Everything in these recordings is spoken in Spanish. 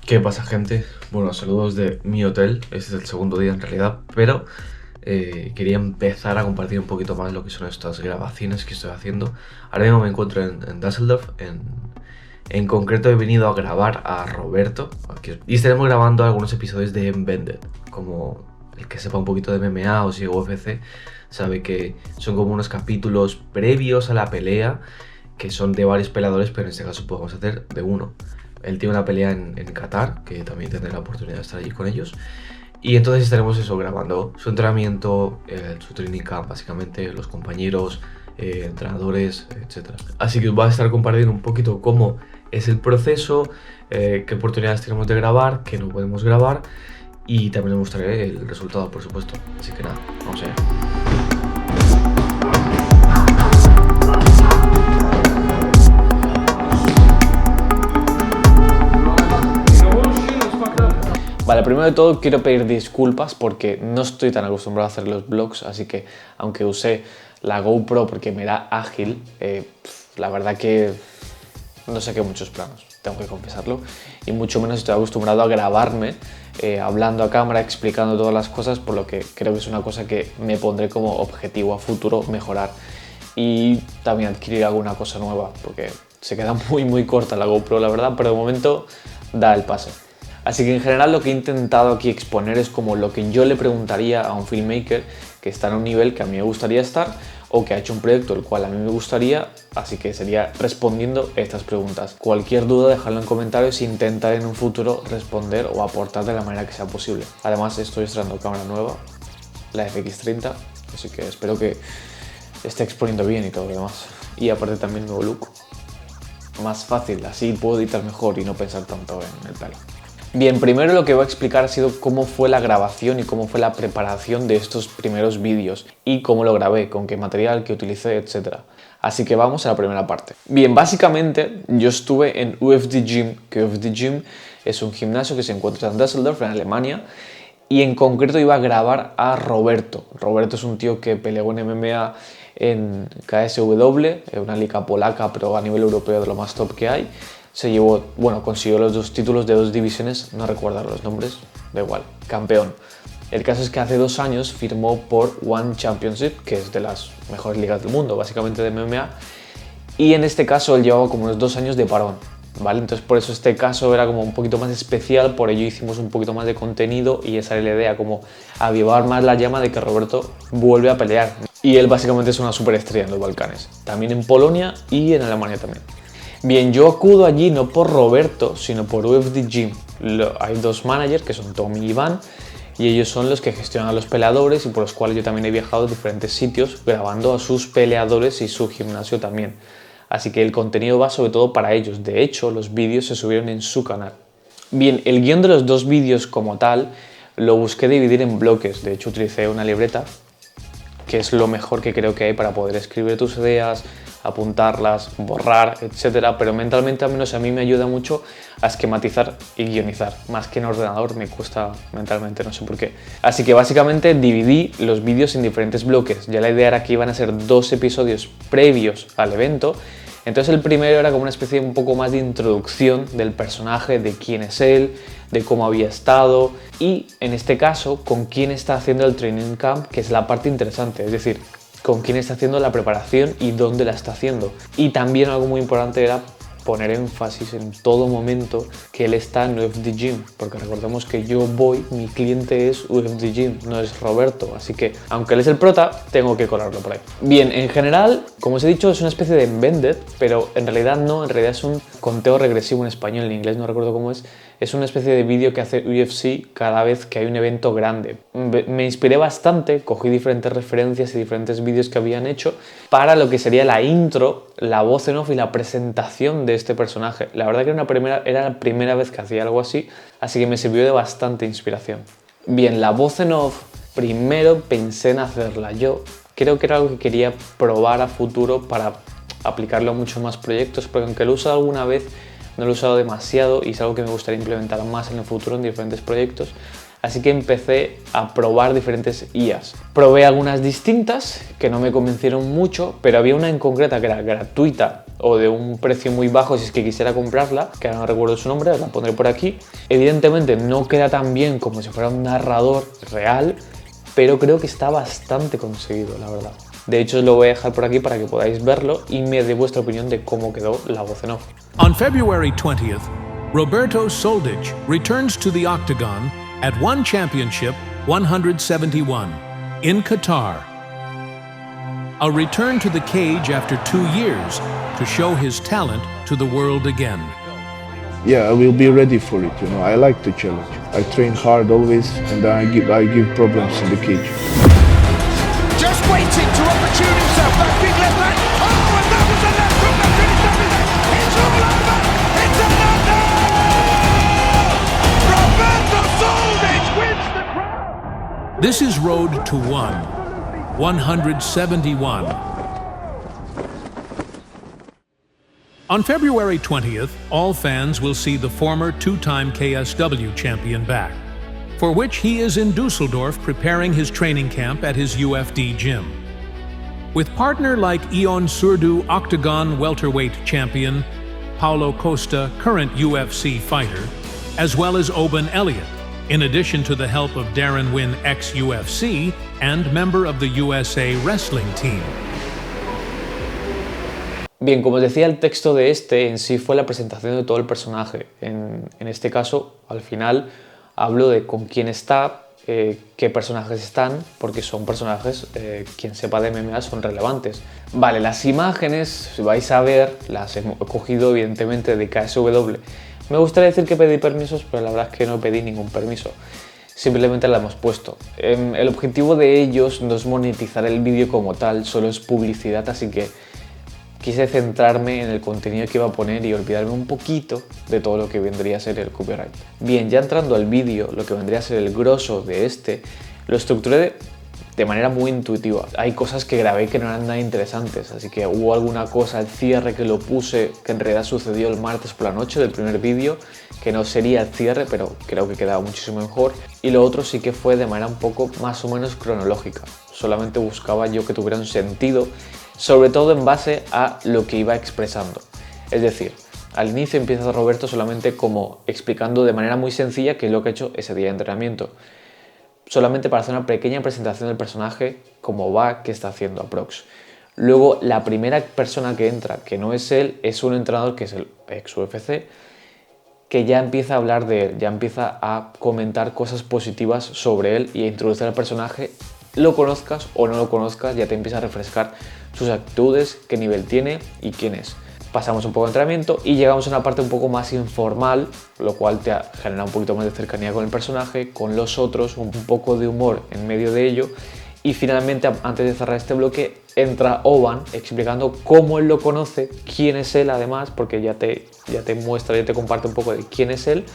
¿Qué pasa, gente? Bueno, saludos de mi hotel. Este es el segundo día en realidad, pero quería empezar a compartir un poquito más lo que son estas grabaciones que estoy haciendo. Ahora mismo me encuentro en Düsseldorf. En concreto he venido a grabar a Roberto y estaremos grabando algunos episodios de Embedded. Como el que sepa un poquito de MMA o sigue UFC sabe que son como unos capítulos previos a la pelea que son de varios peleadores, pero en este caso podemos hacer de uno. Él tiene una pelea en Qatar, que también tendré la oportunidad de estar allí con ellos. Y entonces estaremos eso, grabando su entrenamiento, su training camp, básicamente, los compañeros, entrenadores, etc. Así que os voy a estar compartiendo un poquito cómo es el proceso, qué oportunidades tenemos de grabar, qué no podemos grabar. Y también os mostraré el resultado, por supuesto. Así que nada, vamos allá. Vale, primero de todo quiero pedir disculpas porque no estoy tan acostumbrado a hacer los vlogs, así que aunque usé la GoPro porque me da ágil, la verdad que no saqué muchos planos, tengo que confesarlo, y mucho menos estoy acostumbrado a grabarme hablando a cámara, explicando todas las cosas, por lo que creo que es una cosa que me pondré como objetivo a futuro mejorar y también adquirir alguna cosa nueva, porque se queda muy corta la GoPro, la verdad, pero de momento da el pase. Así que en general lo que he intentado aquí exponer es como lo que yo le preguntaría a un filmmaker que está en un nivel que a mí me gustaría estar o que ha hecho un proyecto el cual a mí me gustaría, así que sería respondiendo estas preguntas. Cualquier duda dejadlo en comentarios e intentaré en un futuro responder o aportar de la manera que sea posible. Además estoy estrenando cámara nueva, la FX30, así que espero que esté exponiendo bien y todo lo demás. Y aparte también nuevo look, más fácil, así puedo editar mejor y no pensar tanto en el pelo. Bien, primero lo que voy a explicar ha sido cómo fue la grabación y cómo fue la preparación de estos primeros vídeos y cómo lo grabé, con qué material, qué utilicé, etc. Así que vamos a la primera parte. Bien, básicamente yo estuve en UFD Gym, que UFD Gym es un gimnasio que se encuentra en Düsseldorf, en Alemania, y en concreto iba a grabar a Roberto. Roberto es un tío que peleó en MMA en KSW, una liga polaca, pero a nivel europeo de lo más top que hay. Se llevó, consiguió los 2 títulos de 2 divisiones, no recuerdo los nombres, da igual, campeón. El caso es que hace 2 años firmó por One Championship, que es de las mejores ligas del mundo, básicamente de MMA, y en este caso él llevaba como unos 2 años de parón, ¿vale? Entonces por eso este caso era como un poquito más especial, por ello hicimos un poquito más de contenido y esa era la idea, como avivar más la llama de que Roberto vuelve a pelear. Y él básicamente es una superestrella en los Balcanes, también en Polonia y en Alemania también. Bien, yo acudo allí no por Roberto, sino por UFD Gym. Hay 2 managers que son Tommy y Iván y ellos son los que gestionan a los peleadores y por los cuales yo también he viajado a diferentes sitios grabando a sus peleadores y su gimnasio también. Así que el contenido va sobre todo para ellos. De hecho, los vídeos se subieron en su canal. Bien, el guión de los 2 vídeos como tal lo busqué dividir en bloques. De hecho, utilicé una libreta, que es lo mejor que creo que hay para poder escribir tus ideas, apuntarlas, borrar, etcétera, pero mentalmente al menos a mí me ayuda mucho a esquematizar y guionizar. Más que en ordenador me cuesta mentalmente, no sé por qué. Así que básicamente dividí los vídeos en diferentes bloques. Ya la idea era que iban a ser 2 episodios previos al evento. Entonces el primero era como una especie un poco más de introducción del personaje, de quién es él, de cómo había estado y en este caso con quién está haciendo el training camp, que es la parte interesante, es decir, con quién está haciendo la preparación y dónde la está haciendo. Y también algo muy importante era poner énfasis en todo momento que él está en UFD Gym, porque recordemos que yo voy, mi cliente es UFD Gym, no es Roberto, así que aunque él es el prota, tengo que colarlo por ahí. Bien, en general, como os he dicho, es una especie de embedded, pero en realidad no, en realidad es un conteo regresivo en español, en inglés no recuerdo cómo es una especie de vídeo que hace UFC cada vez que hay un evento grande. Me inspiré bastante, cogí diferentes referencias y diferentes vídeos que habían hecho para lo que sería la intro, la voz en off y la presentación de este personaje. La verdad que era la primera vez que hacía algo así, así que me sirvió de bastante inspiración. Bien, la voz en off, primero pensé en hacerla yo. Creo que era algo que quería probar a futuro para aplicarlo a muchos más proyectos, porque aunque lo he usado alguna vez, no lo he usado demasiado y es algo que me gustaría implementar más en el futuro en diferentes proyectos. Así que empecé a probar diferentes IAs. Probé algunas distintas que no me convencieron mucho, pero había una en concreta que era gratuita o de un precio muy bajo si es que quisiera comprarla, que ahora no recuerdo su nombre, la pondré por aquí. Evidentemente no queda tan bien como si fuera un narrador real, pero creo que está bastante conseguido, la verdad. De hecho, os lo voy a dejar por aquí para que podáis verlo y me dé vuestra opinión de cómo quedó la voz en off. On February 20th, Roberto Soldic returns to the octagon at One Championship 171 in Qatar. A return to the cage after 2 years to show his talent to the world again. Yeah, I will be ready for it. I like the challenge. I train hard always, and I give problems in the cage. Just waiting to opportune himself. That big left hand. Oh, and that was a left hook that finished up his head. It's all over. It's another. Roberto Soldic wins the crown. This is Road to 171. On February 20th, all fans will see the former two-time KSW champion back, for which he is in Dusseldorf preparing his training camp at his UFD gym. With partner like Ion Surdu Octagon welterweight champion, Paulo Costa, current UFC fighter, as well as Oban Elliott, in addition to the help of Darren Wynn ex-UFC and member of the USA wrestling team. Bien, como os decía, el texto de este en sí fue la presentación de todo el personaje. En este caso, al final, hablo de con quién está, qué personajes están, porque son personajes, quien sepa de MMA, son relevantes. Vale, las imágenes, si vais a ver, las he cogido evidentemente de KSW. Me gustaría decir que pedí permisos, pero la verdad es que no pedí ningún permiso. Simplemente la hemos puesto. El objetivo de ellos no es monetizar el vídeo como tal, solo es publicidad, así que quise centrarme en el contenido que iba a poner y olvidarme un poquito de todo lo que vendría a ser el copyright. Bien, ya entrando al vídeo, lo que vendría a ser el grosso de este, lo estructuré de manera muy intuitiva. Hay cosas que grabé que no eran nada interesantes, así que hubo alguna cosa al cierre que lo puse que en realidad sucedió el martes por la noche del primer vídeo, que no sería el cierre, pero creo que quedaba muchísimo mejor. Y lo otro sí que fue de manera un poco más o menos cronológica. Solamente buscaba yo que tuviera un sentido, sobre todo en base a lo que iba expresando. Es decir, al inicio empieza Roberto solamente como explicando de manera muy sencilla qué es lo que ha hecho ese día de entrenamiento. Solamente para hacer una pequeña presentación del personaje, cómo va, qué está haciendo aprox. Luego, la primera persona que entra, que no es él, es un entrenador que es el ex-UFC, que ya empieza a hablar de él, ya empieza a comentar cosas positivas sobre él y a introducir al personaje. Lo conozcas o no lo conozcas, ya te empieza a refrescar sus actitudes, qué nivel tiene y quién es. Pasamos un poco de entrenamiento y llegamos a una parte un poco más informal, lo cual te genera un poquito más de cercanía con el personaje, con los otros, un poco de humor en medio de ello. Y finalmente, antes de cerrar este bloque, entra Oban explicando cómo él lo conoce, quién es él además, porque ya te muestra, ya te comparte un poco de quién es él,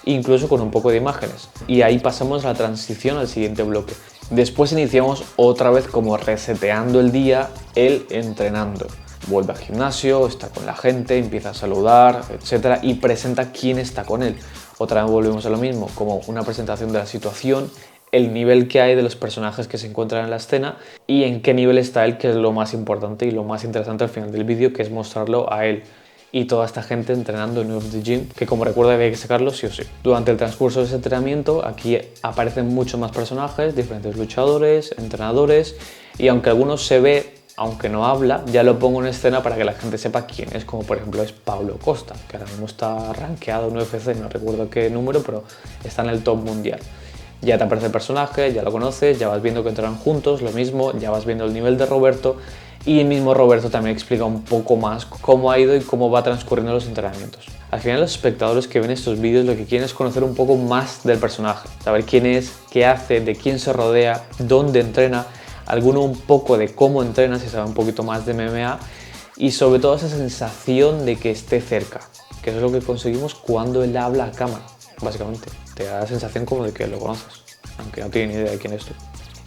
incluso con un poco de imágenes. Y ahí pasamos a la transición al siguiente bloque. Después iniciamos otra vez como reseteando el día, él entrenando. Vuelve al gimnasio, está con la gente, empieza a saludar, etc. Y presenta quién está con él. Otra vez volvemos a lo mismo, como una presentación de la situación, el nivel que hay de los personajes que se encuentran en la escena y en qué nivel está él, que es lo más importante y lo más interesante al final del vídeo, que es mostrarlo a él. Y toda esta gente entrenando en UFC Gym, que como recuerdo había que sacarlo sí o sí. Durante el transcurso de ese entrenamiento, aquí aparecen muchos más personajes, diferentes luchadores, entrenadores, y aunque algunos se ve, aunque no habla, ya lo pongo en escena para que la gente sepa quién es, como por ejemplo es Paulo Costa, que ahora mismo está rankeado en UFC, no recuerdo qué número, pero está en el top mundial. Ya te aparece el personaje, ya lo conoces, ya vas viendo que entrenan juntos, lo mismo, ya vas viendo el nivel de Roberto, y el mismo Roberto también explica un poco más cómo ha ido y cómo va transcurriendo los entrenamientos. Al final los espectadores que ven estos vídeos lo que quieren es conocer un poco más del personaje, saber quién es, qué hace, de quién se rodea, dónde entrena, alguno un poco de cómo entrena, si sabe un poquito más de MMA, y sobre todo esa sensación de que esté cerca, que eso es lo que conseguimos cuando él habla a cámara, básicamente. Te da la sensación como de que lo conoces, aunque no tiene ni idea de quién es tú.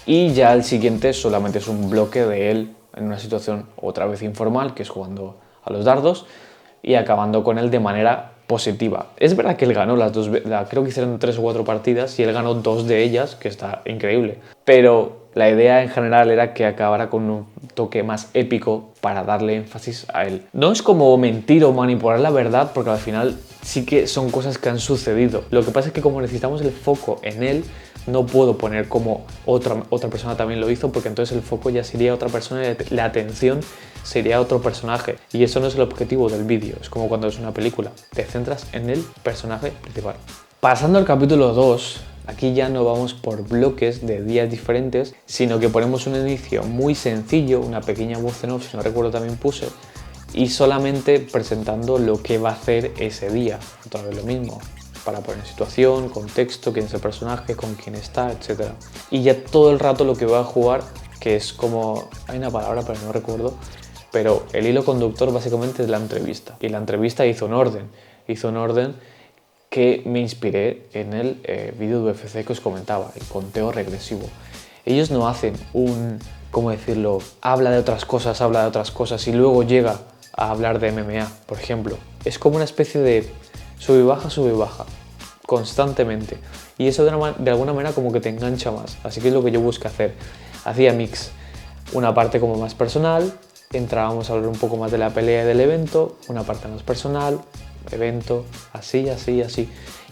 Y ya el siguiente solamente es un bloque de él en una situación otra vez informal, que es jugando a los dardos, y acabando con él de manera positiva. Es verdad que él ganó las dos, creo que hicieron 3 o 4 partidas y él ganó 2 de ellas, que está increíble, pero la idea en general era que acabara con un toque más épico para darle énfasis a él. No es como mentir o manipular la verdad, porque al final sí que son cosas que han sucedido. Lo que pasa es que como necesitamos el foco en él, no puedo poner como otra persona también lo hizo, porque entonces el foco ya sería otra persona y la atención sería otro personaje. Y eso no es el objetivo del vídeo. Es como cuando es una película, te centras en el personaje principal. Pasando al capítulo 2, aquí ya no vamos por bloques de días diferentes, sino que ponemos un inicio muy sencillo, una pequeña voz en off, si no recuerdo también puse, y solamente presentando lo que va a hacer ese día. Otra vez lo mismo, para poner situación, contexto, quién es el personaje, con quién está, etc. Y ya todo el rato lo que va a jugar, que es como, hay una palabra pero no recuerdo, pero el hilo conductor básicamente es la entrevista. Y la entrevista hizo un orden que me inspiré en el vídeo de UFC que os comentaba, el conteo regresivo. Ellos no hacen ¿cómo decirlo? Habla de otras cosas y luego llega a hablar de MMA, por ejemplo. Es como una especie de sube y baja, constantemente. Y eso de alguna manera como que te engancha más. Así que es lo que yo busco hacer. Hacía mix, una parte como más personal, entrábamos a hablar un poco más de la pelea y del evento, una parte más personal, evento, así.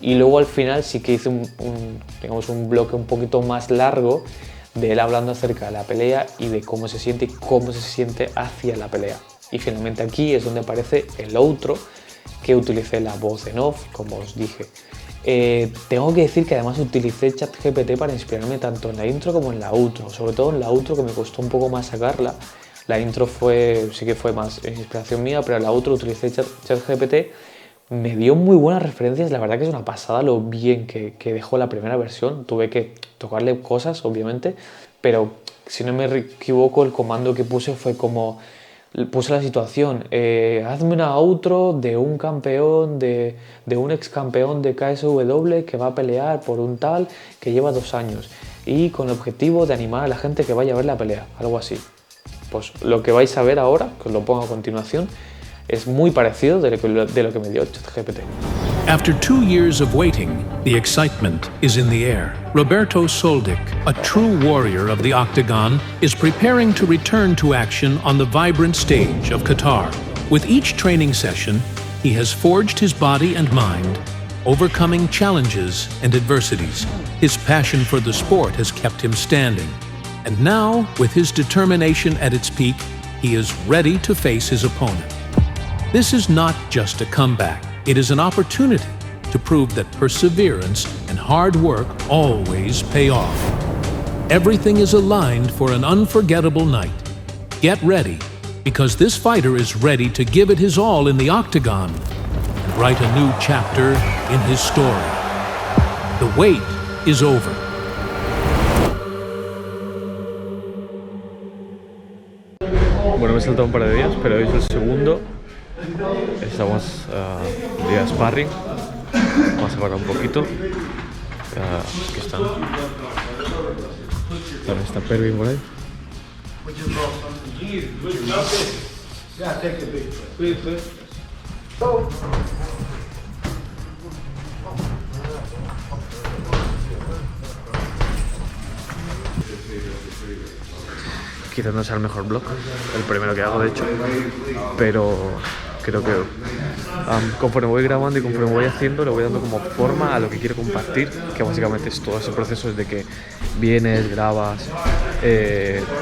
Y luego al final sí que hice un bloque un poquito más largo de él hablando acerca de la pelea y de cómo se siente hacia la pelea. Y finalmente aquí es donde aparece el outro, que utilicé la voz en off, como os dije. Tengo que decir que además utilicé ChatGPT para inspirarme tanto en la intro como en la outro, sobre todo en la outro, que me costó un poco más sacarla. La intro sí que fue más inspiración mía, pero en la outro utilicé ChatGPT. Me dio muy buenas referencias, la verdad que es una pasada lo bien que dejó la primera versión. Tuve que tocarle cosas, obviamente, pero si no me equivoco, el comando que puse fue como... Puse la situación, hazme una outro de un campeón, de un ex campeón de KSW que va a pelear por un tal que lleva 2 años y con el objetivo de animar a la gente que vaya a ver la pelea, algo así. Pues lo que vais a ver ahora, que os lo pongo a continuación, es muy parecido de lo que me dio ChatGPT. After 2 years of waiting, the excitement is in the air. Roberto Soldic, a true warrior of the Octagon, is preparing to return to action on the vibrant stage of Qatar. With each training session, he has forged his body and mind, overcoming challenges and adversities. His passion for the sport has kept him standing. And now, with his determination at its peak, he is ready to face his opponent. This is not just a comeback. It is an opportunity to prove that perseverance and hard work always pay off. Everything is aligned for an unforgettable night. Get ready, because this fighter is ready to give it his all in the Octagon and write a new chapter in his story. The wait is over. Bueno, me he saltado un par de días, pero hoy es el segundo. Estamos día de sparring. Vamos a parar un poquito. Aquí están. También está Pervin por ahí. Quizás no sea el mejor vlog, el primero que hago de hecho, pero creo que conforme voy grabando y conforme voy haciendo le voy dando como forma a lo que quiero compartir, que básicamente es todo ese proceso desde que vienes, grabas,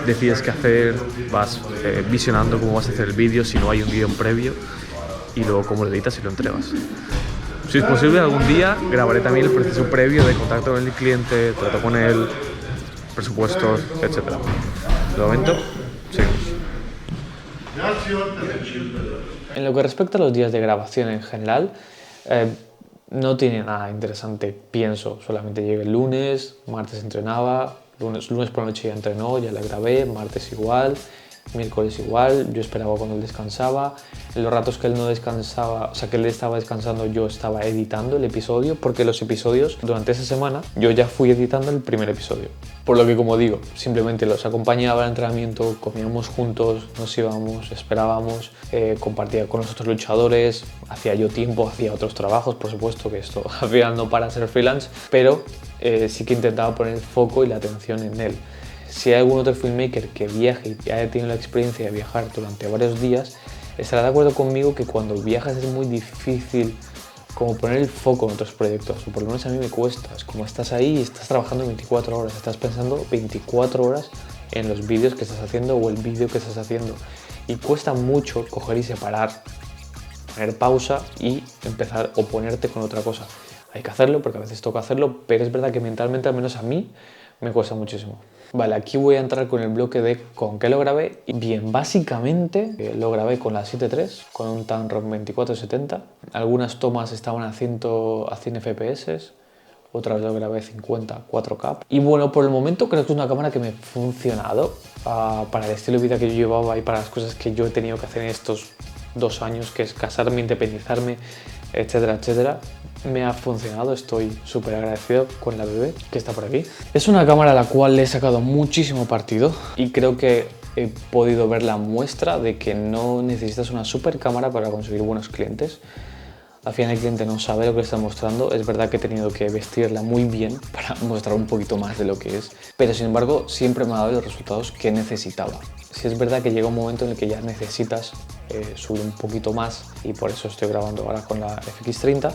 decides qué hacer, vas visionando cómo vas a hacer el vídeo si no hay un guión previo y luego cómo lo editas y lo entregas. Si es posible algún día grabaré también el proceso previo de contacto con el cliente, trato con él, presupuestos, etc. De momento, seguimos. En lo que respecta a los días de grabación en general, no tiene nada interesante, pienso. Solamente llegué el lunes, martes entrenaba, lunes por la noche ya entrenó, ya la grabé, martes igual, miércoles igual, yo esperaba cuando él descansaba. En los ratos que él no descansaba, o sea que él estaba descansando, yo estaba editando el episodio, porque los episodios durante esa semana yo ya fui editando el primer episodio. Por lo que, como digo, simplemente los acompañaba al entrenamiento, comíamos juntos, nos íbamos, esperábamos, compartía con los otros luchadores, hacía yo tiempo, hacía otros trabajos, por supuesto que esto al final no para ser freelance, pero sí que intentaba poner el foco y la atención en él. si hay algún otro filmmaker que viaje y haya tenido la experiencia de viajar durante varios días, estará de acuerdo conmigo que cuando viajas es muy difícil como poner el foco en otros proyectos, o por lo menos a mí me cuesta. Es como estás ahí y estás trabajando 24 horas, estás pensando 24 horas en los vídeos que estás haciendo o el vídeo que estás haciendo. Y cuesta mucho coger y separar, poner pausa y empezar o ponerte con otra cosa. Hay que hacerlo porque a veces toca hacerlo, pero es verdad que mentalmente, al menos a mí, me cuesta muchísimo. Vale, aquí voy a entrar con el bloque de con qué lo grabé. Bien, básicamente lo grabé con la 7.3, con un Tamron 2470. Algunas tomas estaban a 100 FPS, otras lo grabé 50, 4K. Y bueno, por el momento creo que es una cámara que me ha funcionado para el estilo de vida que yo llevaba y para las cosas que yo he tenido que hacer en estos 2 años, que es casarme, independizarme, etcétera, etcétera. Me ha funcionado, estoy súper agradecido con la bebé que está por aquí. Es una cámara a la cual le he sacado muchísimo partido y creo que he podido ver la muestra de que no necesitas una super cámara para conseguir buenos clientes. Al final el cliente no sabe lo que le está mostrando. Es verdad que he tenido que vestirla muy bien para mostrar un poquito más de lo que es, pero sin embargo siempre me ha dado los resultados que necesitaba. Sí es verdad que llega un momento en el que ya necesitas subir un poquito más y por eso estoy grabando ahora con la FX30.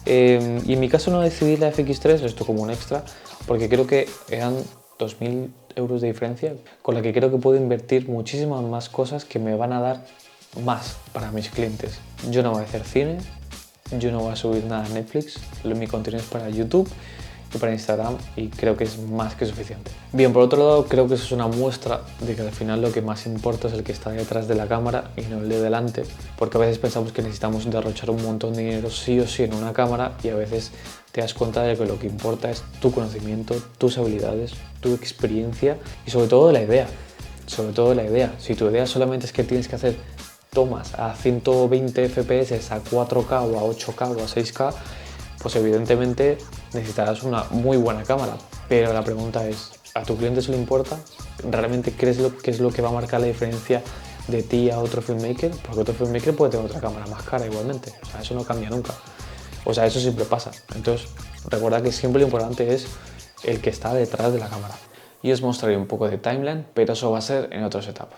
Y en mi caso no decidí la FX3, esto como un extra, porque creo que eran 2.000 euros de diferencia, con la que creo que puedo invertir muchísimas más cosas que me van a dar más para mis clientes. Yo no voy a hacer cine, yo no voy a subir nada a Netflix, mi contenido es para YouTube y para Instagram y creo que es más que suficiente. Bien, por otro lado, creo que eso es una muestra de que al final lo que más importa es el que está detrás de la cámara y no el de delante, porque a veces pensamos que necesitamos derrochar un montón de dinero sí o sí en una cámara y a veces te das cuenta de que lo que importa es tu conocimiento, tus habilidades, tu experiencia y sobre todo la idea. Sobre todo la idea. Si tu idea solamente es que tienes que hacer tomas a 120 FPS, a 4K o a 8K o a 6K, pues evidentemente necesitarás una muy buena cámara. Pero la pregunta es, ¿a tu cliente eso le importa? ¿Realmente crees que es lo que va a marcar la diferencia de ti a otro filmmaker? Porque otro filmmaker puede tener otra cámara más cara igualmente. O sea, eso no cambia nunca. O sea, eso siempre pasa. Entonces, recuerda que siempre lo importante es el que está detrás de la cámara. Y os mostraré un poco de timeline, pero eso va a ser en otro setup.